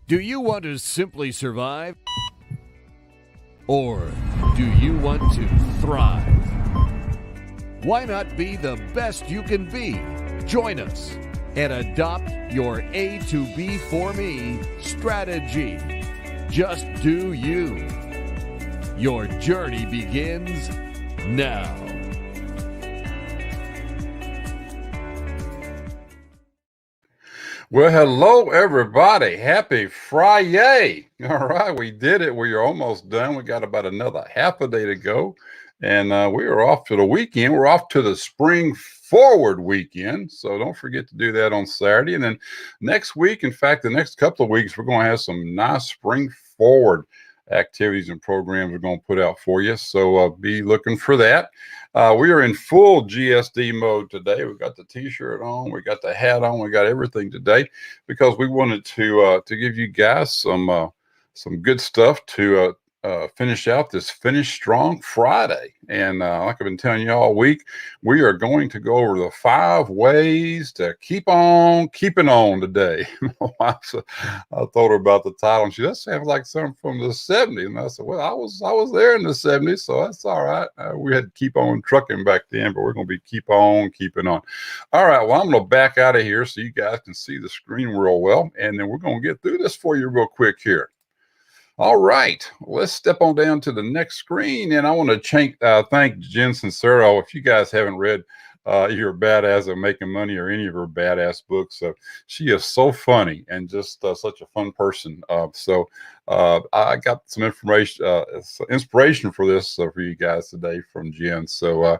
Do you want to simply survive? Or do you want to thrive? Why not be the best you can be? Join us and adopt your A to B for me strategy. Just do you. Your journey begins now. Well, hello, everybody. Happy Friday. All right, we did it. We are almost done. We got about another half a day to go. And we are off to the weekend. We're off to the Spring Forward weekend. So don't forget to do that on Saturday. And then next week, in fact, the next couple of weeks, we're going to have some nice Spring Forward activities and programs we're going to put out for you. So be looking for that. We are in full GSD mode today. We've got the t-shirt on, we got the hat on, we got everything today because we wanted to give you guys some good stuff to finish out this Finish Strong Friday. And like I've been telling you all week, we are going to go over the 5 ways to keep on keeping on today. My wife, I told her about the title, and she does sound like something from the 70s. And I said, well, I was there in the 70s, so that's all right. We had to keep on trucking back then, but we're going to be keep on keeping on. All right, well, I'm going to back out of here so you guys can see the screen real well, and then we're going to get through this for you real quick here. All right, let's step on down to the next screen, and I want to thank Jen Sincero. If you guys haven't read You're Badass at Making Money or any of her badass books, she is so funny and just such a fun person. So I got some inspiration for this for you guys today from Jen. So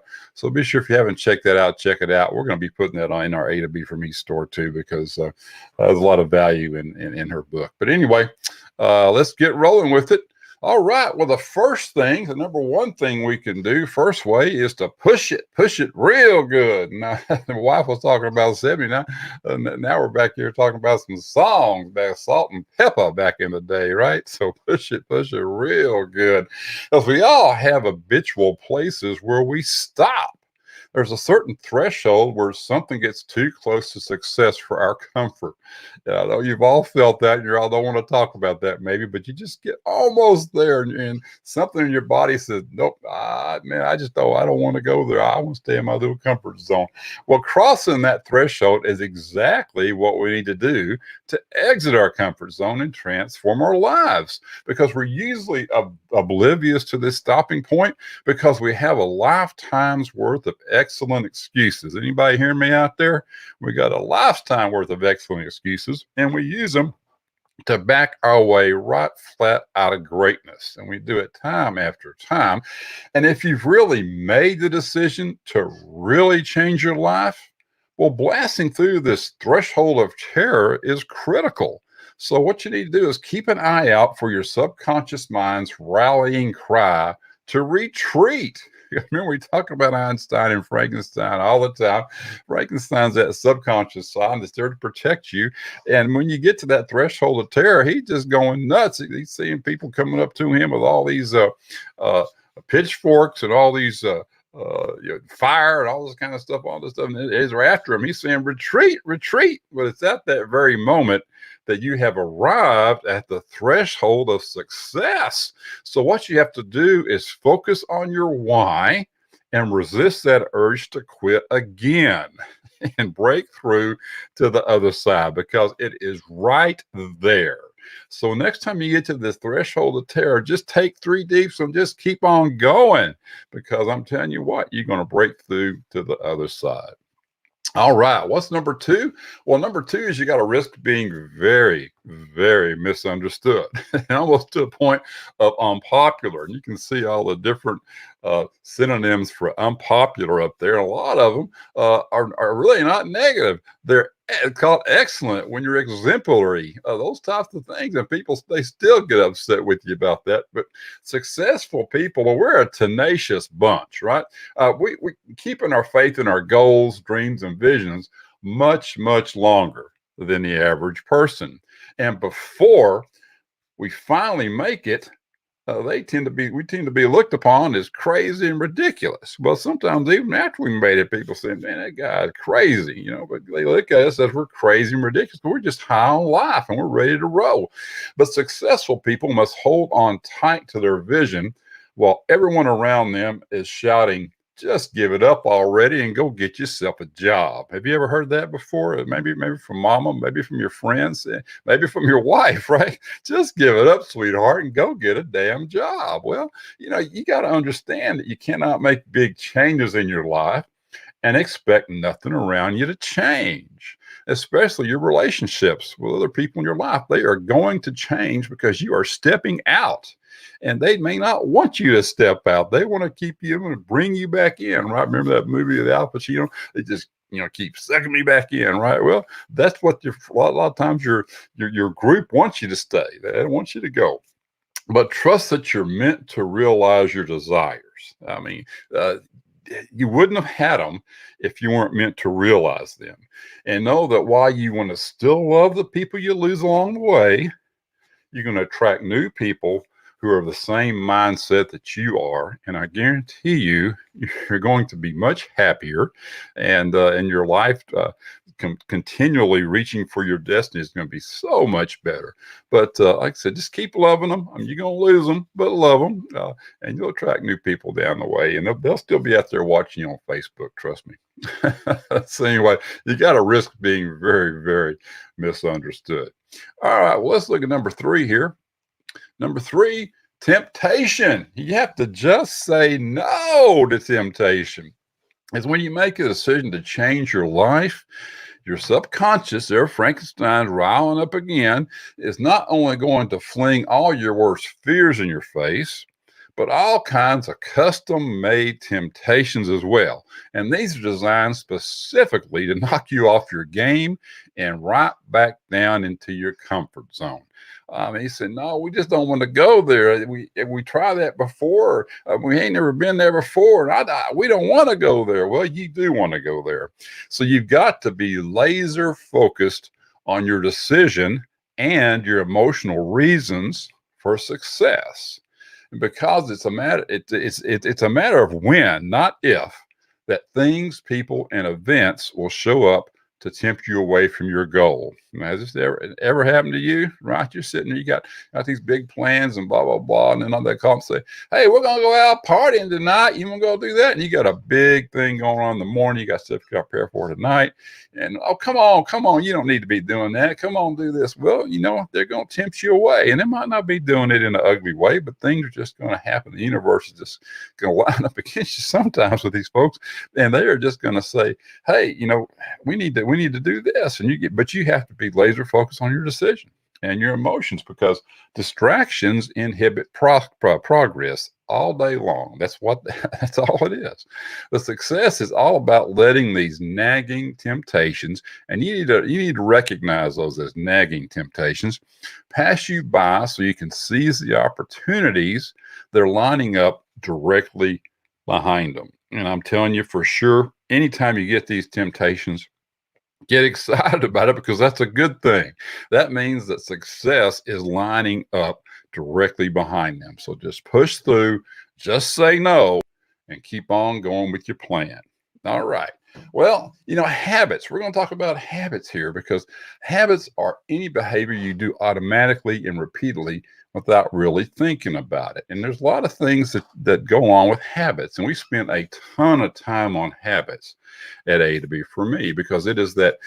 be sure if you haven't checked that out, check it out. We're going to be putting that on in our A to B for Me store too, because there's a lot of value in her book. But anyway, let's get rolling with it. All right. Well, the number one thing we can do, first way, is to push it real good. Now, the wife was talking about 70. Now we're back here talking about some songs, back Salt and Pepper back in the day, right? So push it real good. Because we all have habitual places where we stop. There's a certain threshold where something gets too close to success for our comfort. Though you've all felt that, and you all don't want to talk about that maybe, but you just get almost there, and something in your body says, nope, man, I don't want to go there. I want to stay in my little comfort zone. Well, crossing that threshold is exactly what we need to do to exit our comfort zone and transform our lives, because we're usually oblivious to this stopping point because we have a lifetime's worth of excellent excuses. Anybody hear me out there? We got a lifetime worth of excellent excuses, and we use them to back our way right flat out of greatness. And we do it time after time. And if you've really made the decision to really change your life, well, blasting through this threshold of terror is critical. So what you need to do is keep an eye out for your subconscious mind's rallying cry to retreat. Remember, we talk about Einstein and Frankenstein all the time. Frankenstein's that subconscious side that's there to protect you. And when you get to that threshold of terror, he's just going nuts. He's seeing people coming up to him with all these pitchforks and all these fire and all this kind of stuff, and they're after him. He's saying, retreat. But it's at that very moment that you have arrived at the threshold of success. So what you have to do is focus on your why and resist that urge to quit again and break through to the other side, because it is right there. So next time you get to this threshold of terror, just take 3 deeps and just keep on going, because I'm telling you what, you're going to break through to the other side. All right. What's number 2? Well, number 2 is you got to risk being very, very misunderstood, and almost to a point of unpopular. And you can see all the different synonyms for unpopular up there. And a lot of them are really not negative. They're called excellent when you're exemplary, those types of things. And people, they still get upset with you about that. But successful people, well, we're a tenacious bunch, right? We keeping our faith in our goals, dreams, and visions much, much longer than the average person. And before we finally make it, we tend to be looked upon as crazy and ridiculous. Well, sometimes even after we made it, people say, man, that guy's crazy, but they look at us as we're crazy and ridiculous, but we're just high on life and we're ready to roll. But successful people must hold on tight to their vision while everyone around them is shouting, just give it up already and go get yourself a job. Have you ever heard that before? Maybe from mama, maybe from your friends, maybe from your wife, right? Just give it up, sweetheart, and go get a damn job. Well, you got to understand that you cannot make big changes in your life and expect nothing around you to change, especially your relationships with other people in your life. They are going to change because you are stepping out. And they may not want you to step out. They want to keep you and bring you back in, right? Remember that movie with Al Pacino? They just, keep sucking me back in, right? Well, that's what a lot of times your group wants you to stay. They want you to go. But trust that you're meant to realize your desires. I mean, you wouldn't have had them if you weren't meant to realize them. And know that while you want to still love the people you lose along the way, you're going to attract new people who are of the same mindset that you are. And I guarantee you're going to be much happier, and your life continually reaching for your destiny is going to be so much better. But like I said, just keep loving them. I mean, you're going to lose them, but love them, and you'll attract new people down the way, and they'll still be out there watching you on Facebook. Trust me. So anyway, you got to risk being very, very misunderstood. All right, well, let's look at number 3 here. Number 3, temptation. You have to just say no to temptation. It's when you make a decision to change your life, your subconscious, there, Frankenstein's riling up again, is not only going to fling all your worst fears in your face, but all kinds of custom-made temptations as well. And these are designed specifically to knock you off your game and right back down into your comfort zone. He said, no, we just don't want to go there. We tried that before. We ain't never been there before. And we don't want to go there. Well, you do want to go there. So you've got to be laser focused on your decision and your emotional reasons for success. Because it's a matter of when, not if, that things, people, and events will show up to tempt you away from your goal. Has this ever happened to you? Right? You're sitting there, you got these big plans and blah, blah, blah. And then on that call and say, hey, we're going to go out partying tonight. You want to go do that? And you got a big thing going on in the morning. You got stuff you got to prepare for tonight. And, oh, come on. You don't need to be doing that. Come on, do this. Well, they're going to tempt you away. And they might not be doing it in an ugly way, but things are just going to happen. The universe is just going to line up against you sometimes with these folks. And they are just going to say, hey, we need to do this. And but you have to be laser focused on your decision and your emotions, because distractions inhibit progress all day long. That's all it is. The success is all about letting these nagging temptations, and you need to recognize those as nagging temptations, pass you by so you can seize the opportunities that are lining up directly behind them. And I'm telling you for sure, anytime you get these temptations, get excited about it, because that's a good thing. That means that success is lining up directly behind them. So just push through, just say no, and keep on going with your plan. All right. Well, habits. We're going to talk about habits here, because habits are any behavior you do automatically and repeatedly without really thinking about it. And there's a lot of things that go on with habits. And we spend a ton of time on habits at A to B for me, because it is that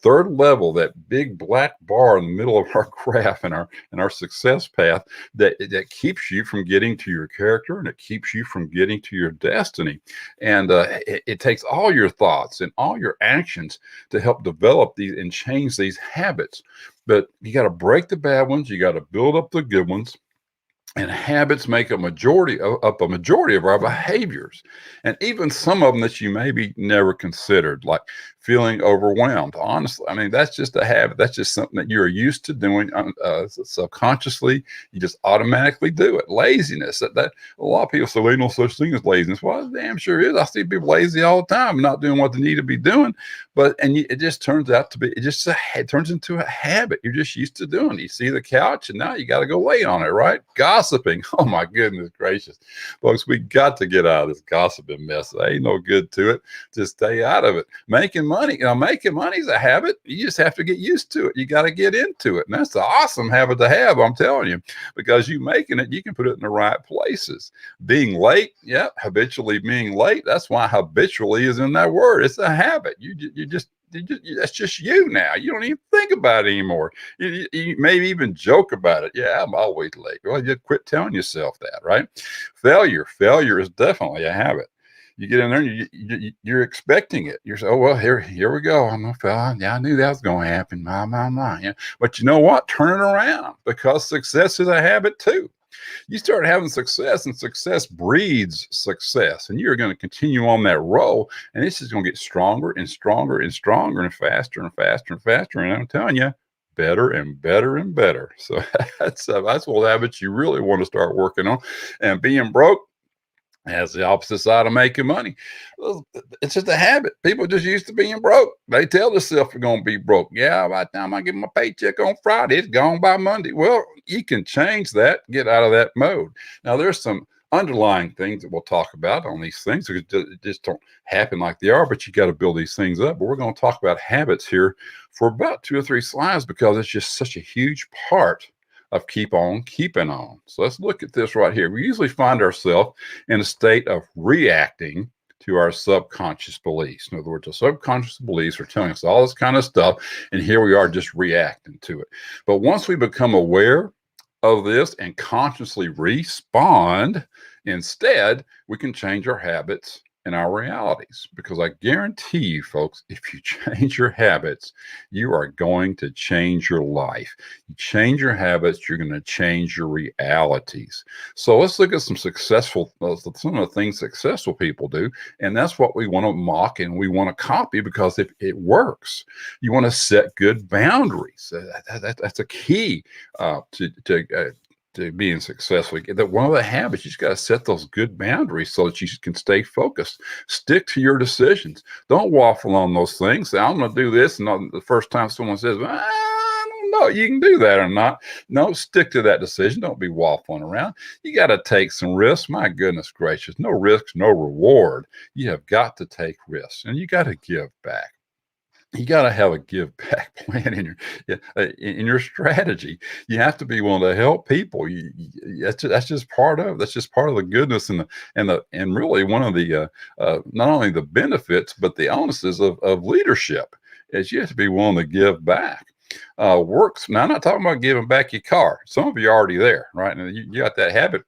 third level, that big black bar in the middle of our graph and our success path that keeps you from getting to your character, and it keeps you from getting to your destiny. And it takes all your thoughts and all your actions to help develop these and change these habits. But you got to break the bad ones. You got to build up the good ones. And habits make a majority of our behaviors, and even some of them that you maybe never considered, like feeling overwhelmed. Honestly, I mean, that's just a habit. That's just something that you're used to doing subconsciously. You just automatically do it. Laziness. That a lot of people say, well, ain't no such thing as laziness. Well, it damn sure is. I see people lazy all the time, not doing what they need to be doing. It just turns out to be, it turns into a habit. You're just used to doing it. You see the couch and now you got to go lay on it, right? Gossiping. Oh my goodness gracious. Folks, we got to get out of this gossiping mess. There ain't no good to it. Just stay out of it. Making money, making money is a habit. You just have to get used to it. You got to get into it. And that's an awesome habit to have, I'm telling you, because you making it, you can put it in the right places. Being late, yeah, habitually being late. That's why habitually is in that word. It's a habit. That's just you now. You don't even think about it anymore. You maybe even joke about it. Yeah, I'm always late. Well, you quit telling yourself that, right? Failure is definitely a habit. You get in there and you're expecting it. You're saying, oh, well, here we go. I'm a fella. Yeah, I knew that was going to happen. My. Yeah. But you know what? Turn it around, because success is a habit too. You start having success, and success breeds success, and you're going to continue on that roll, and it's just going to get stronger and stronger and stronger and faster and faster and faster. And I'm telling you, better and better and better. So that's what habits you really want to start working on. And being broke has the opposite side of making money. It's just a habit. People just used to being broke. They tell themselves they're going to be broke. Yeah, by the time I get my paycheck on Friday, it's gone by Monday. Well, you can change that, get out of that mode. Now, there's some underlying things that we'll talk about on these things. It just don't happen like they are, but you got to build these things up. But we're going to talk about habits here for about 2 or 3 slides, because it's just such a huge part of Keep On Keeping On. So let's look at this right here. We usually find ourselves in a state of reacting to our subconscious beliefs. In other words, the subconscious beliefs are telling us all this kind of stuff, and here we are just reacting to it. But once we become aware of this and consciously respond, instead, we can change our habits and our realities. Because I guarantee you, folks, if you change your habits, you are going to change your life. You change your habits, you're going to change your realities. So let's look at some of the things successful people do. And that's what we want to mock and we want to copy, because if it works, you want to set good boundaries. That's a key to being successful. That one of the habits, you just got to set those good boundaries so that you can stay focused. Stick to your decisions. Don't waffle on those things. Say, I'm going to do this, and the first time someone says, well, I don't know, you can do that or not. No, stick to that decision. Don't be waffling around. You got to take some risks. My goodness gracious, no risks, no reward. You have got to take risks, and you got to give back. You got to have a give back plan in your strategy. You have to be willing to help people. That's just part of the goodness and really one of the not only the benefits but the onuses of leadership is you have to be willing to give back. Works. Now, I'm not talking about giving back your car. Some of you are already there, right? And you got that habit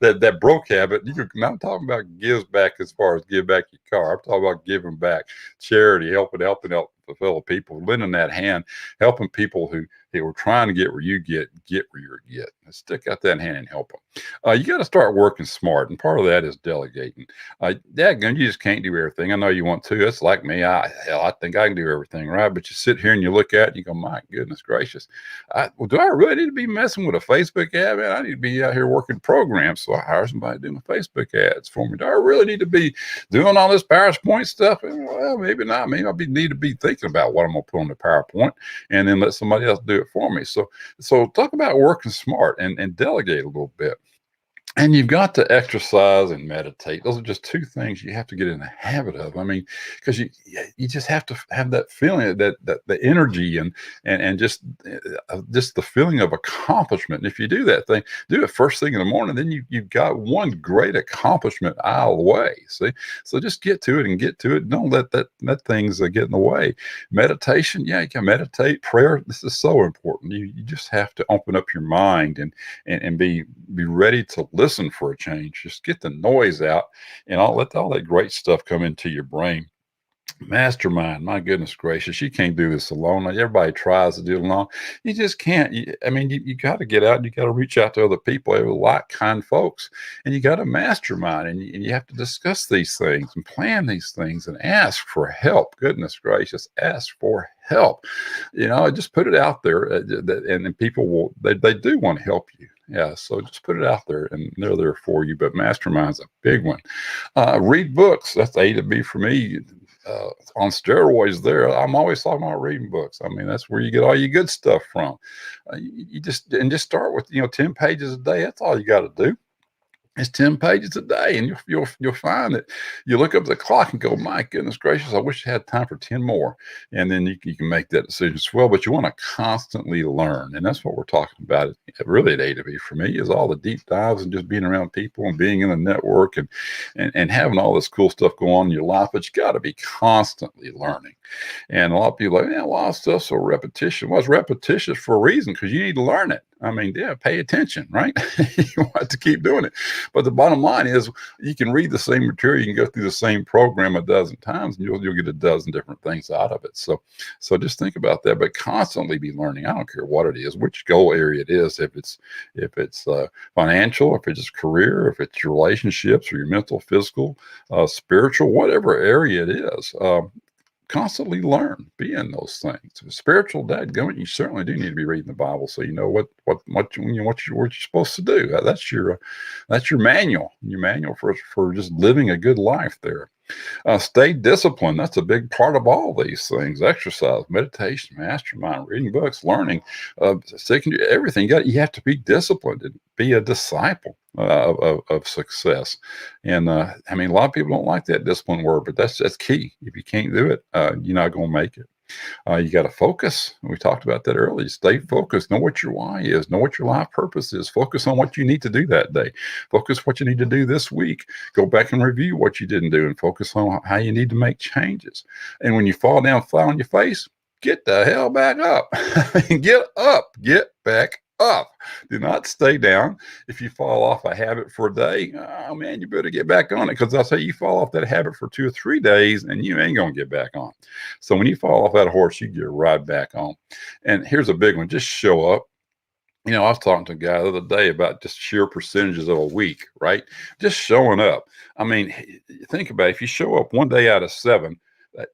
that broke habit. I'm not talking about gives back as far as give back your car. I'm talking about giving back, charity, helping out the fellow people, lending that hand, helping people who were trying to get where you get where you get. Stick out that hand and help them. You got to start working smart, and part of that is delegating. You just can't do everything. I know you want to. It's like me. I think I can do everything, right? But you sit here and you look at it and you go, my goodness gracious. Do I really need to be messing with a Facebook ad? Man, I need to be out here working programs. So I hire somebody to do my Facebook ads for me. Do I really need to be doing all this PowerPoint stuff? Well, maybe not. Maybe I need to be thinking about what I'm going to put on the PowerPoint and then let somebody else do it for me. So talk about working smart and delegate a little bit. And you've got to exercise and meditate. Those are just 2 things you have to get in the habit of. I mean, because you just have to have that feeling, that the energy and just the feeling of accomplishment. And if you do that thing, do it first thing in the morning, then you've got one great accomplishment out of the way. See, so just get to it. Don't let things get in the way. Meditation, you can meditate. Prayer, this is so important. You just have to open up your mind and be ready to listen for a change. Just get the noise out and let all that great stuff come into your brain. Mastermind, my goodness gracious, you can't do this alone. Like, everybody tries to do it alone. You just can't. You got to get out. You got to reach out to other people, like-kind folks, and you got to mastermind, and you have to discuss these things and plan these things and ask for help. Goodness gracious, ask for help. Just put it out there, and people will. They do want to help you. Yeah, so just put it out there, and they're there for you. But mastermind's a big one. Read books. That's A to B for me. On steroids there. I'm always talking about reading books. That's where you get all your good stuff from. You just start with 10 pages a day. That's all you got to do. It's 10 pages a day, and you'll find that you look up the clock and go, my goodness gracious, I wish I had time for 10 more. And then you can make that decision as well. But you want to constantly learn, and that's what we're talking about. Really, at A to B for me is all the deep dives and just being around people and being in a network and having all this cool stuff go on in your life. But you got to be constantly learning. And a lot of people are like, yeah, a lot of stuff's so repetition. Well, it's repetitious for a reason, because you need to learn it. Pay attention, right? You want to keep doing it. But the bottom line is, you can read the same material, you can go through the same program a dozen times, and you'll get a dozen different things out of it. So just think about that, but constantly be learning. I don't care what it is, which goal area it is, if it's financial, if it's career, if it's your relationships or your mental, physical, spiritual, whatever area it is. Constantly learn, be in those things. Spiritual dadgummit, you certainly do need to be reading the Bible, so you know what you're supposed to do. That's your manual, for just living a good life there. Stay disciplined. That's a big part of all these things: exercise, meditation, mastermind, reading books, learning, everything. You have to be disciplined and be a disciple of success. And a lot of people don't like that discipline word, but that's key. If you can't do it, you're not going to make it. You got to focus. We talked about that earlier. Stay focused. Know what your why is. Know what your life purpose is. Focus on what you need to do that day. Focus what you need to do this week. Go back and review what you didn't do, and focus on how you need to make changes. And when you fall down flat on your face, get the hell back up. Get up. Get back up. Do not stay down. If you fall off a habit for a day, oh man, you better get back on it, because I'll say you fall off that habit for 2 or 3 days and you ain't gonna get back on. So when you fall off that horse, you get right back on. And here's a big one: just show up. I was talking to a guy the other day about just sheer percentages of a week, right? Just showing up. Think about it. If you show up 1 day out of 7,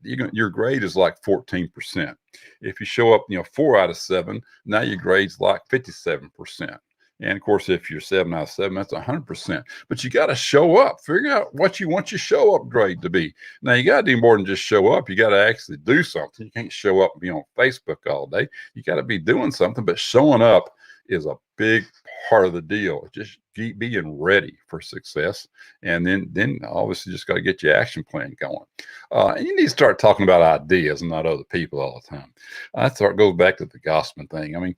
your grade is like 14%. If you show up, 4 out of 7, now your grade's like 57%. And of course, if you're 7 out of 7, that's 100%. But you got to show up. Figure out what you want your show up grade to be. Now, you got to do more than just show up. You got to actually do something. You can't show up and be on Facebook all day. You got to be doing something. But showing up is a big part of the deal. Just keep being ready for success. And then obviously just got to get your action plan going. And you need to start talking about ideas and not other people all the time. It goes back to the gossiping thing.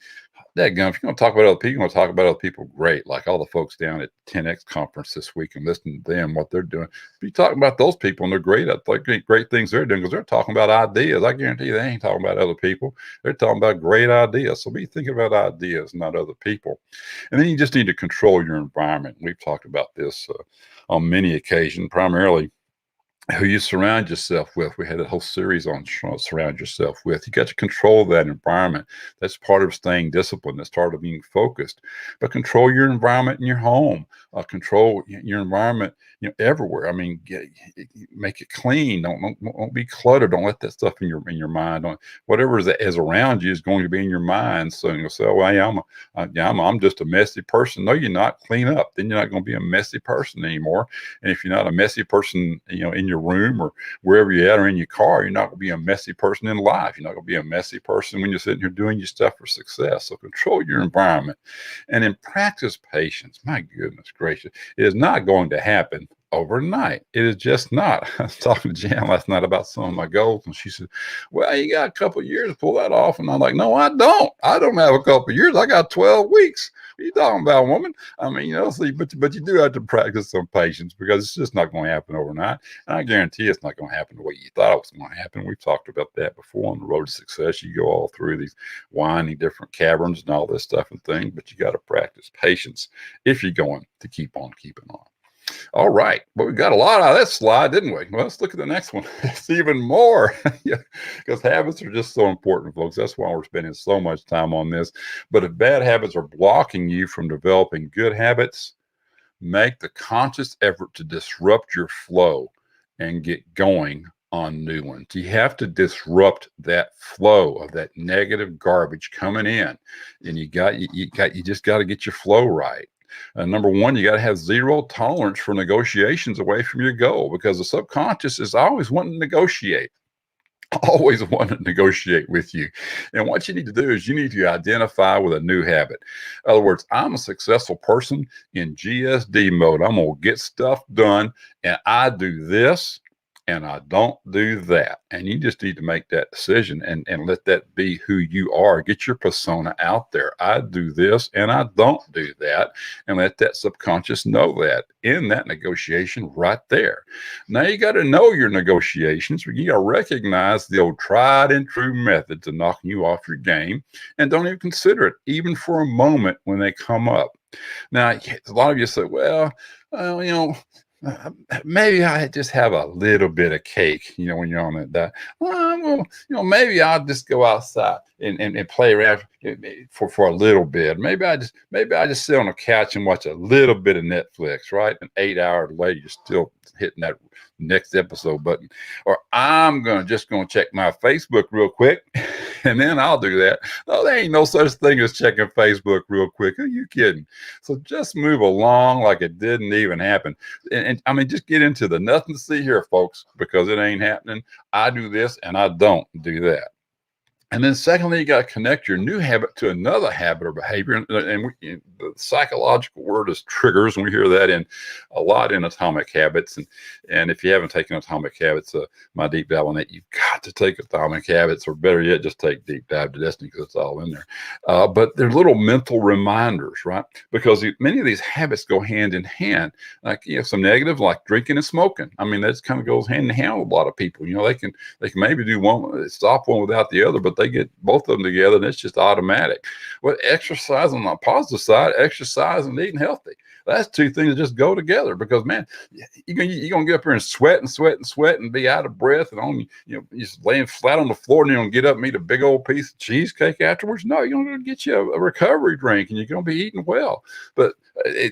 If you're going to talk about other people, you're going to talk about other people, great. Like all the folks down at 10X conference this week, and listen to them, what they're doing. If you talk about those people and they're great at great things they're doing, because they're talking about ideas. I guarantee you they ain't talking about other people. They're talking about great ideas. So be thinking about ideas, not other people. And then you just need to control your environment. We've talked about this on many occasions, primarily who you surround yourself with. We had a whole series on surround yourself with. You got to control that environment. That's part of staying disciplined. That's part of being focused. But control your environment in your home. Control your environment, everywhere. Make it clean. Don't be cluttered. Don't let that stuff in your mind. Whatever is around you is going to be in your mind. So you'll say, "Oh, hey, I'm just a messy person." No, you're not. Clean up. Then you're not going to be a messy person anymore. And if you're not a messy person, in your room or wherever you're at, or in your car, you're not going to be a messy person in life. You're not going to be a messy person when you're sitting here doing your stuff for success. So control your environment, and then practice patience. My goodness gracious, it is not going to happen overnight. It is just not. I was talking to Jan last night about some of my goals, and she said, "Well, you got a couple of years to pull that off." And I'm like, "No, I don't. I don't have a couple of years. I got 12 weeks. What are you talking about, woman?" But you do have to practice some patience, because it's just not going to happen overnight. And I guarantee it's not going to happen the way you thought it was going to happen. We've talked about that before on the road to success. You go all through these winding different caverns and all this stuff and things, but you got to practice patience if you're going to keep on keeping on. All right. Well, we got a lot out of that slide, didn't we? Well, let's look at the next one. It's even more. Yeah, because habits are just so important, folks. That's why we're spending so much time on this. But if bad habits are blocking you from developing good habits, make the conscious effort to disrupt your flow and get going on new ones. You have to disrupt that flow of that negative garbage coming in, and you just got to get your flow right. Number one, you got to have zero tolerance for negotiations away from your goal, because the subconscious is always wanting to negotiate. Always want to negotiate with you. And what you need to do is you need to identify with a new habit. In other words, I'm a successful person in GSD mode. I'm going to get stuff done, and I do this and I don't do that. And you just need to make that decision and let that be who you are. Get your persona out there. I do this and I don't do that. And let that subconscious know that in that negotiation right there. Now you got to know your negotiations. You got to recognize the old tried and true methods of knocking you off your game, and don't even consider it even for a moment when they come up. Now, a lot of you say, well, maybe I just have a little bit of cake, when you're on that diet. Well, maybe I'll just go outside and play around for a little bit. Maybe I just sit on the couch and watch a little bit of Netflix, right? And 8 hours later, you're still hitting that next episode button. Or I'm just gonna check my Facebook real quick, and then I'll do that. No, there ain't no such thing as checking Facebook real quick. Are you kidding? So just move along like it didn't even happen. And I mean, just get into the nothing to see here, folks, because it ain't happening. I do this and I don't do that. And then secondly, you got to connect your new habit to another habit or behavior. And the psychological word is triggers. And we hear that a lot in Atomic Habits. And if you haven't taken Atomic Habits, my deep dive on that, you've got to take Atomic Habits, or better yet, just take Deep Dive to Destiny, because it's all in there. But they're little mental reminders, right? Because many of these habits go hand in hand. Like, some negative, like drinking and smoking. I mean, that kind of goes hand in hand with a lot of people. They can maybe do one, stop one without the other, but they get both of them together and it's just automatic. Well, exercise, on the positive side, exercise and eating healthy. That's two things that just go together, because man, you're gonna get up here and sweat and be out of breath, and you're just laying flat on the floor, and you're gonna get up and eat a big old piece of cheesecake afterwards. No, you're gonna get you a recovery drink, and you're gonna be eating well. But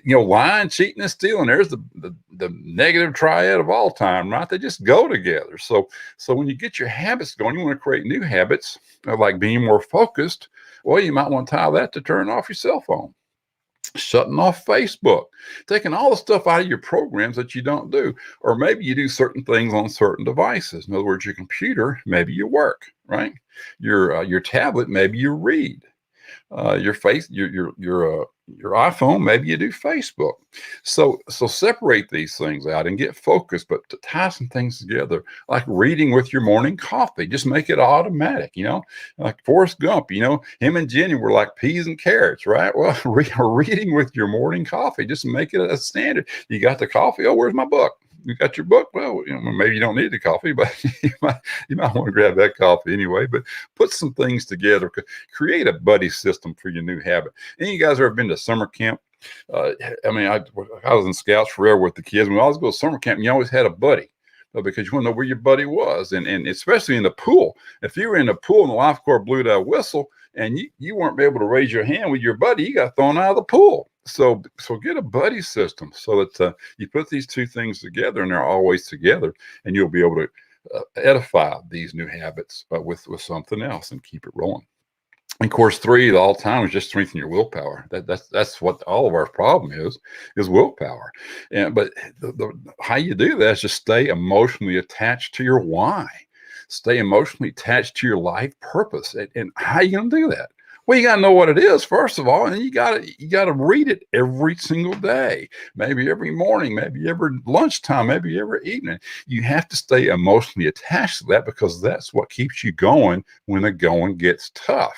lying, cheating, and stealing, there's the negative triad of all time, right? They just go together. So when you get your habits going, you want to create new habits, like being more focused. Well, you might want to tie that to turn off your cell phone, shutting off Facebook, taking all the stuff out of your programs that you don't do. Or maybe you do certain things on certain devices. In other words, your computer, maybe you work, right? Your tablet, maybe you read. Your iPhone, maybe you do Facebook. So separate these things out and get focused, but to tie some things together, like reading with your morning coffee. Just make it automatic, like Forrest Gump, him and Jenny were like peas and carrots, right? Well, reading with your morning coffee, just make it a standard. You got the coffee. Oh, where's my book? You got your book? Well, maybe you don't need the coffee, but you might want to grab that coffee anyway. But put some things together. Create a buddy system for your new habit. Any of you guys ever been to summer camp? I was in Scouts forever with the kids. When I always go to summer camp, you always had a buddy, because you want to know where your buddy was. And especially in the pool. If you were in the pool and the lifeguard blew that whistle and you weren't able to raise your hand with your buddy, you got thrown out of the pool. So get a buddy system so that you put these two things together, and they're always together, and you'll be able to edify these new habits with something else and keep it rolling. And course 3, the all time, is just strengthen your willpower. That's what all of our problem is willpower. But how you do that is just stay emotionally attached to your why. Stay emotionally attached to your life purpose. And how are you going to do that? Well, you got to know what it is, first of all, and you got to read it every single day, maybe every morning, maybe every lunchtime, maybe every evening. You have to stay emotionally attached to that, because that's what keeps you going when the going gets tough.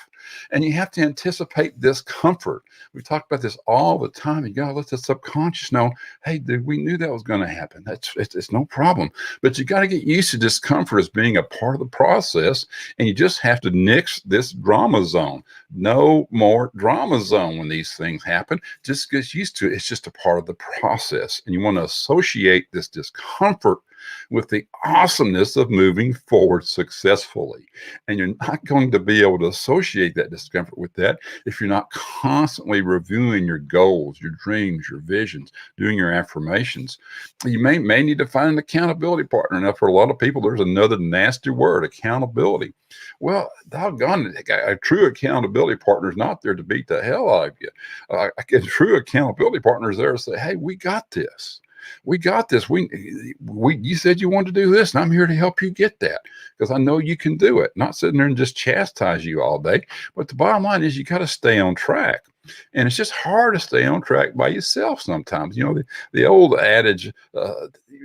And you have to anticipate discomfort. We talk about this all the time. You got to let the subconscious know, hey, dude, we knew that was going to happen. It's no problem. But you got to get used to discomfort as being a part of the process. And you just have to nix this drama zone. No more drama zone when these things happen. Just get used to it. It's just a part of the process. And you want to associate this discomfort with the awesomeness of moving forward successfully. And you're not going to be able to associate that discomfort with that if you're not constantly reviewing your goals, your dreams, your visions, doing your affirmations. You may need to find an accountability partner. Now, for a lot of people, there's another nasty word, accountability. Well, doggone it, a true accountability partner is not there to beat the hell out of you. A true accountability partner is there to say, hey, we got this. We got this. You said you wanted to do this, and I'm here to help you get that because I know you can do it. Not sitting there and just chastise you all day. But the bottom line is you got to stay on track. And it's just hard to stay on track by yourself sometimes. You know, the old adage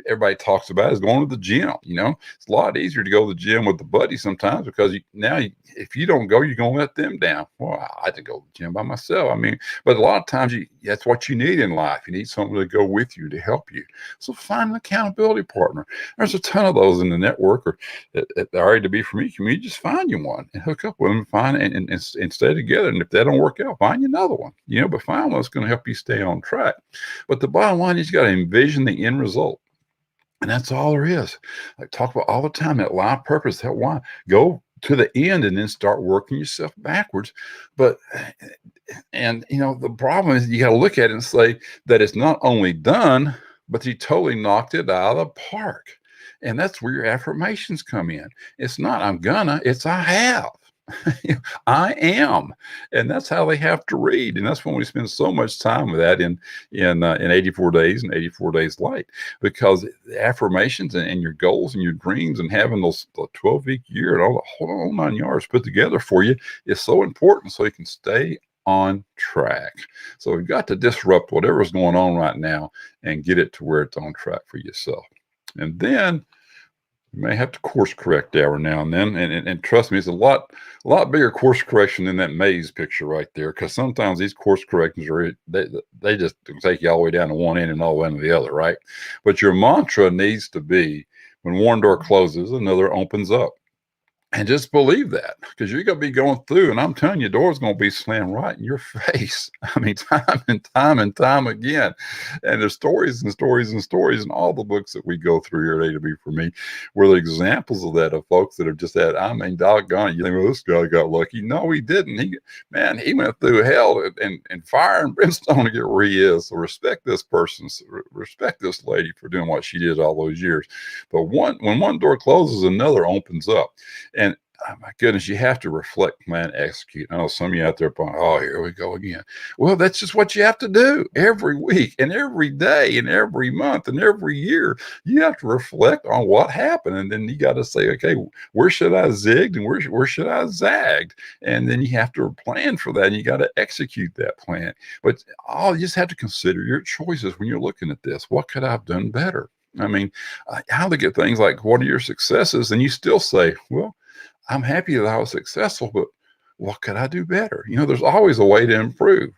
everybody talks about is going to the gym. You know, it's a lot easier to go to the gym with the buddy sometimes because if you don't go, you're going to let them down. Well, I had to go to the gym by myself. I mean, but a lot of times that's what you need in life. You need someone to go with you to help you. So find an accountability partner. There's a ton of those in the network or at the RAWB for Me community. Just find you one and hook up with them and stay together. And if that don't work out, find you another one, you know, but find one that's going to help you stay on track. But the bottom line is you got to envision the end result. And that's all there is. I talk about all the time, that life purpose, that why. Go to the end and then start working yourself backwards. And you know, the problem is you got to look at it and say that it's not only done, but you totally knocked it out of the park. And that's where your affirmations come in. It's not I'm gonna, it's I have. I am, and that's how they have to read, and that's when we spend so much time with that in 84 days and 84 days light, because the affirmations and your goals and your dreams and having the 12-week year and all the whole 9 yards put together for you is so important, so you can stay on track. So we've got to disrupt whatever's going on right now and get it to where it's on track for yourself, and then you may have to course correct every now and then, and trust me, it's a lot bigger course correction than that maze picture right there. Because sometimes these course corrections they just take you all the way down to one end and all the way to the other, right? But your mantra needs to be, when one door closes, another opens up. And just believe that, because you're going to be going through, and I'm telling you, doors going to be slammed right in your face. I mean, time and time and time again. And there's stories and stories and stories in all the books that we go through here at A2B for Me, where the examples of that, of folks that have just had, I mean, doggone it, you think, well, this guy got lucky. No, he didn't. He went through hell and fire and brimstone to get where he is. So respect this person, respect this lady for doing what she did all those years. But when one door closes, another opens up. And oh my goodness, you have to reflect, plan, execute. I know some of you out there going, oh, here we go again. Well, that's just what you have to do every week and every day and every month and every year. You have to reflect on what happened. And then you got to say, okay, where should I zig and where should I zagged? And then you have to plan for that and you got to execute that plan. But you just have to consider your choices when you're looking at this. What could I have done better? I mean, I look at things like, what are your successes? And you still say, well, I'm happy that I was successful, but what could I do better? You know, there's always a way to improve,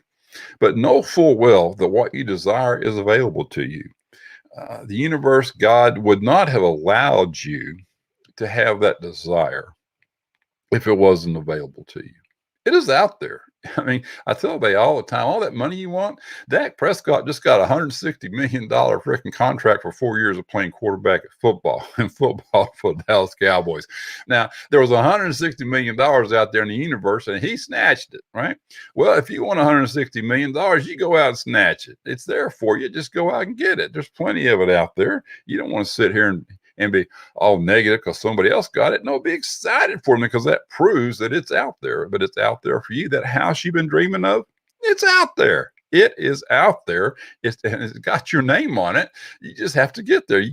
but know full well that what you desire is available to you. The universe, God, would not have allowed you to have that desire if it wasn't available to you. It is out there. I mean, I tell everybody all the time, all that money you want, Dak Prescott just got a $160 million freaking contract for 4 years of playing quarterback at football for the Dallas Cowboys. Now, there was $160 million out there in the universe, and he snatched it, right? Well, if you want $160 million, you go out and snatch it. It's there for you. Just go out and get it. There's plenty of it out there. You don't want to sit here and be all negative because somebody else got it. No, be excited for them because that proves that it's out there. But it's out there for you. That house you've been dreaming of, it's out there. It is out there. It's got your name on it. You just have to get there. You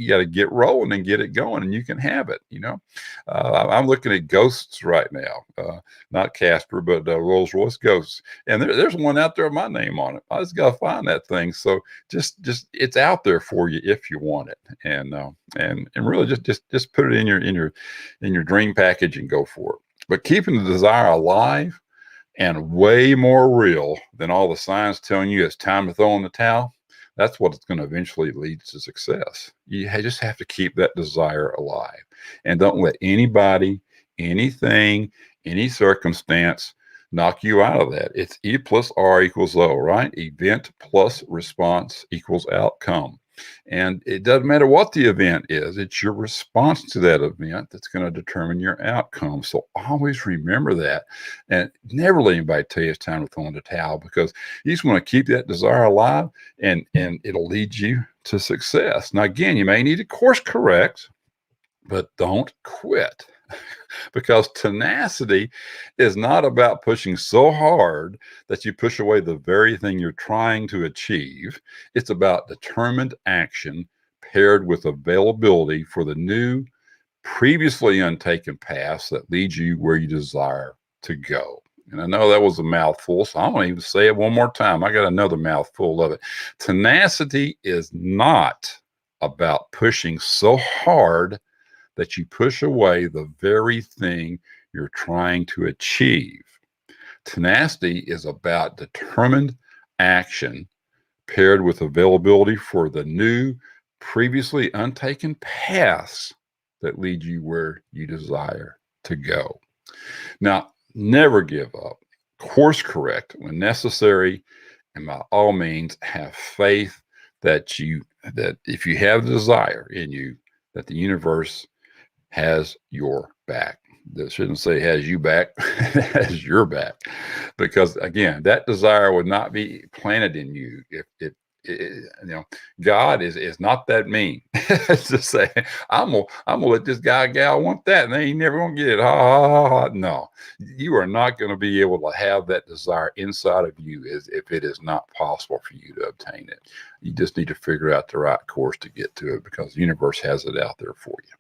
gotta get rolling and get it going, and you can have it. You know, I'm looking at ghosts right now, not Casper, but Rolls Royce Ghosts, and there's one out there with my name on it. I just gotta find that thing. So just it's out there for you if you want it, and really just put it in your dream package and go for it. But keeping the desire alive and way more real than all the signs telling you it's time to throw in the towel, that's what it's going to eventually lead to success. You just have to keep that desire alive, and don't let anybody, anything, any circumstance knock you out of that. It's E plus R equals O, right? Event plus response equals outcome. And it doesn't matter what the event is, it's your response to that event that's going to determine your outcome. So always remember that, and never let anybody tell you it's time to throw in the towel, because you just want to keep that desire alive, and it'll lead you to success. Now, again, you may need to course correct, but don't quit. Because tenacity is not about pushing so hard that you push away the very thing you're trying to achieve. It's about determined action paired with availability for the new, previously untaken paths that lead you where you desire to go. And I know that was a mouthful, so I'm going to even say it one more time. I got another mouthful of it. Tenacity is not about pushing so hard that you push away the very thing you're trying to achieve. Tenacity is about determined action paired with availability for the new, previously untaken paths that lead you where you desire to go. Now, never give up. Course correct when necessary, and by all means, have faith that if you have the desire in you, that the universe has your back. That shouldn't say has you back, has your back, because again, that desire would not be planted in you if God is not that mean to say I'm gonna let this guy gal want that and they ain't never gonna get it. Ha, ha, ha, ha. No, you are not going to be able to have that desire inside of you if it is not possible for you to obtain it. You just need to figure out the right course to get to it, because the universe has it out there for you.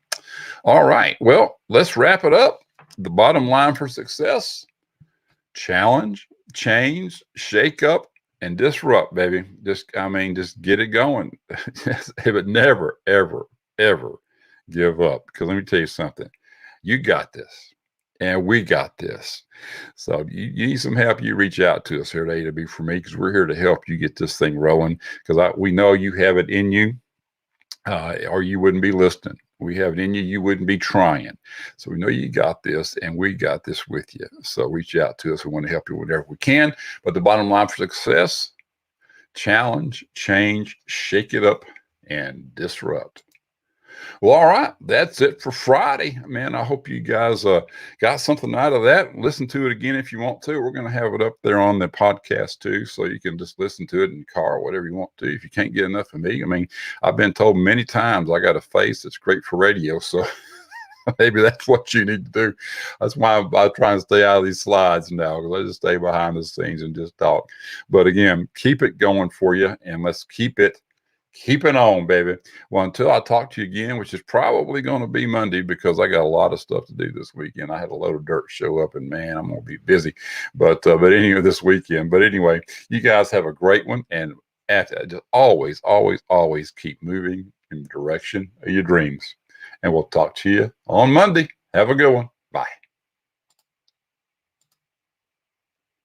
All right. Well, let's wrap it up. The bottom line for success: challenge, change, shake up, and disrupt, baby. Just get it going. But never, ever, ever give up. Because let me tell you something. You got this. And we got this. So you need some help, you reach out to us here at A to B for me, because we're here to help you get this thing rolling. Because we know you have it in you, or you wouldn't be listening. We have it in you, you wouldn't be trying. So we know you got this, and we got this with you. So reach out to us. We want to help you whenever we can. But the bottom line for success: challenge, change, shake it up, and disrupt. Well, all right. That's it for Friday. Man, I hope you guys got something out of that. Listen to it again if you want to. We're going to have it up there on the podcast too, so you can just listen to it in the car or whatever you want to. If you can't get enough of me, I've been told many times I got a face that's great for radio, so maybe that's what you need to do. That's why I'm trying to stay out of these slides now, because I just stay behind the scenes and just talk. But again, keep it going for you, and let's keeping on, baby. Well, until I talk to you again, which is probably going to be Monday, because I got a lot of stuff to do this weekend. I had a load of dirt show up, and man, I'm going to be busy. But anyway, this weekend. But anyway, you guys have a great one, and just always, always, always keep moving in the direction of your dreams. And we'll talk to you on Monday. Have a good one.